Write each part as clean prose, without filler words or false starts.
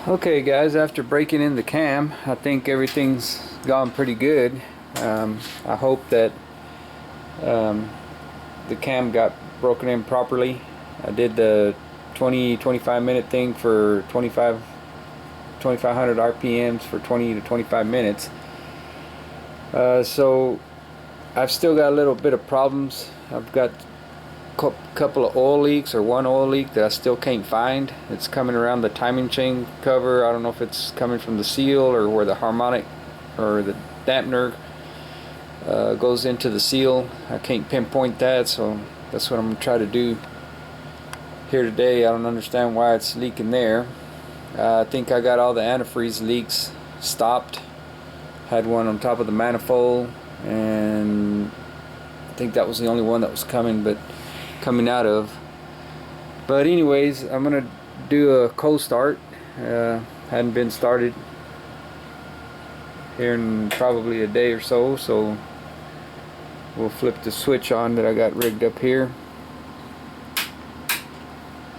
Okay guys, after breaking in the cam, I think everything's gone pretty good. I hope that the cam got broken in properly. I did the 20-25 minute thing for 2500 RPMs for 20 to 25 minutes. So I've still got a little bit of problems. I've got a couple of oil leaks, or one oil leak that I still can't find. It's coming around the timing chain cover. I don't know if it's coming from the seal or where the harmonic or the dampener goes into the seal. I can't pinpoint that, so that's what I'm going to try to do here today. I don't understand why it's leaking there. I think I got all the antifreeze leaks stopped. Had one on top of the manifold, and I think that was the only one that was coming out of. But anyways, I'm gonna do a cold start. Hadn't been started here in probably a day or so, so we'll flip the switch on that I got rigged up here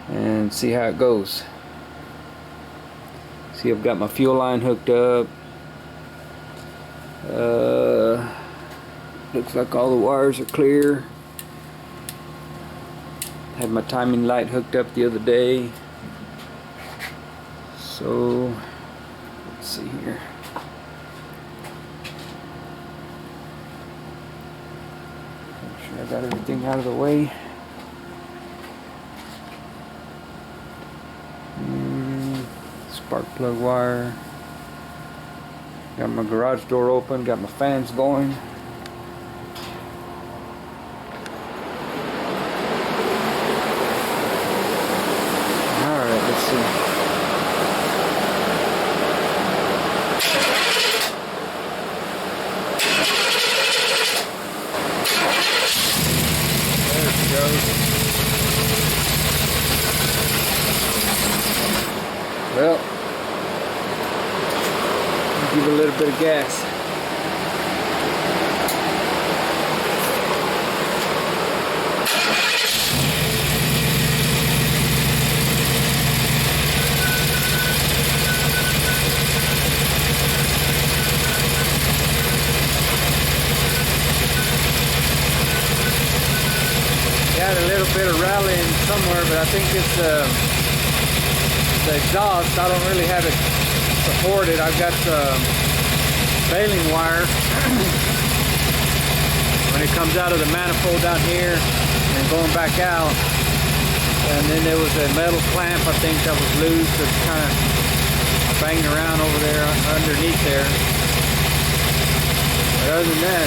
and see how it goes. See, I've got my fuel line hooked up. Looks like all the wires are clear. Had my timing light hooked up the other day. So let's see here. Make sure I got everything out of the way. Spark plug wire. Got my garage door open, got my fans going. Alright, let's see. There it goes. Well, give it a little bit of gas. Got a little bit of rattling somewhere, but I think it's the exhaust. I don't really have it supported. I've got the baling wire when it comes out of the manifold down here and going back out, and then there was a metal clamp I think that was loose that's kind of banging around over there underneath there. But other than that,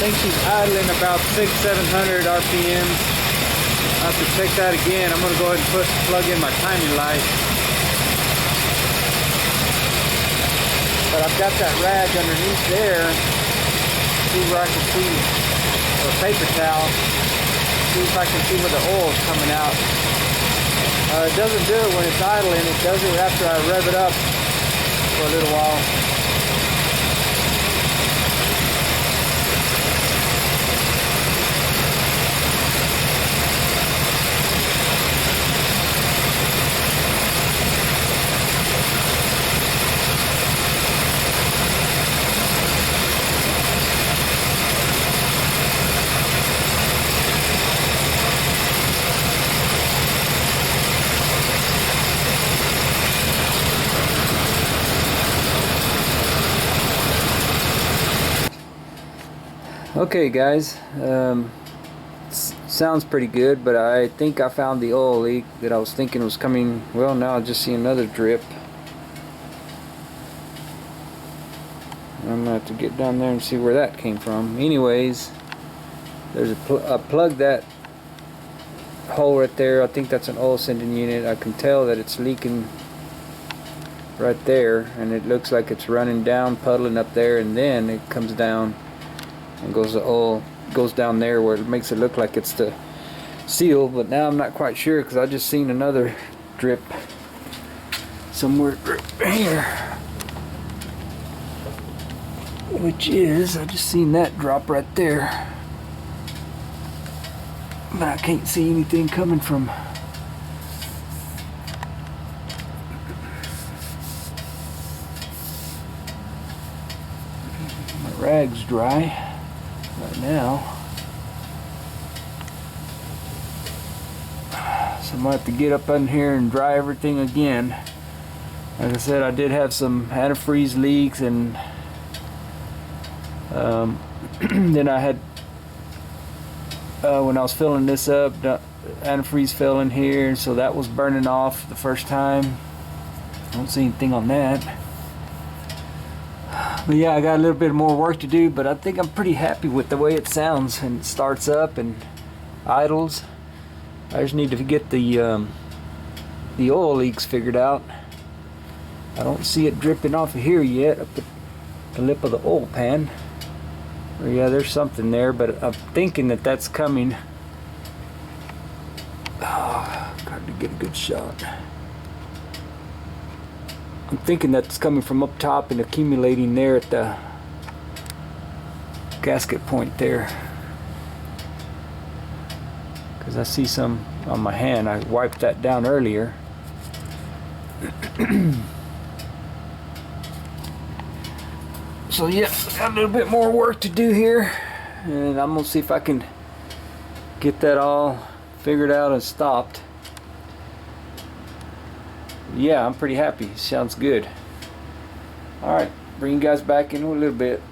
I think she's idling about 600-700 RPMs. I have to check that again. I'm going to go ahead and plug in my timing light. But I've got that rag underneath there. See where I can see, or paper towel. See if I can see where the oil's coming out. It doesn't do it when it's idling. It does it after I rev it up for a little while. Okay guys, sounds pretty good, but I think I found the oil leak that I was thinking was coming. Well, now I just see another drip. I'm gonna have to get down there and see where that came from. Anyways, there's I plugged that hole right there. I think that's an oil sending unit. I can tell that it's leaking right there, and it looks like it's running down, puddling up there, and then it comes down and goes the oil goes down there where it makes it look like it's the seal. But now I'm not quite sure because I just seen another drip. somewhere here, which is, I just seen that drop right there, but I can't see anything coming from. My rag's dry right now, so I'm gonna have to get up in here and dry everything again. Like I said, I did have some antifreeze leaks, and then I had, when I was filling this up, the antifreeze fell in here, and so that was burning off the first time. I don't see anything on that. But yeah, I got a little bit more work to do, but I think I'm pretty happy with the way it sounds, and it starts up and idles. I just need to get the oil leaks figured out. I don't see it dripping off of here yet, up at the lip of the oil pan. Or yeah, there's something there, but I'm thinking that that's coming. Oh, got to get a good shot. I'm thinking that's coming from up top and accumulating there at the gasket point there. Because I see some on my hand. I wiped that down earlier. So yeah, got a little bit more work to do here, and I'm gonna see if I can get that all figured out and stopped. Yeah, I'm pretty happy. Sounds good. Alright, bring you guys back in a little bit.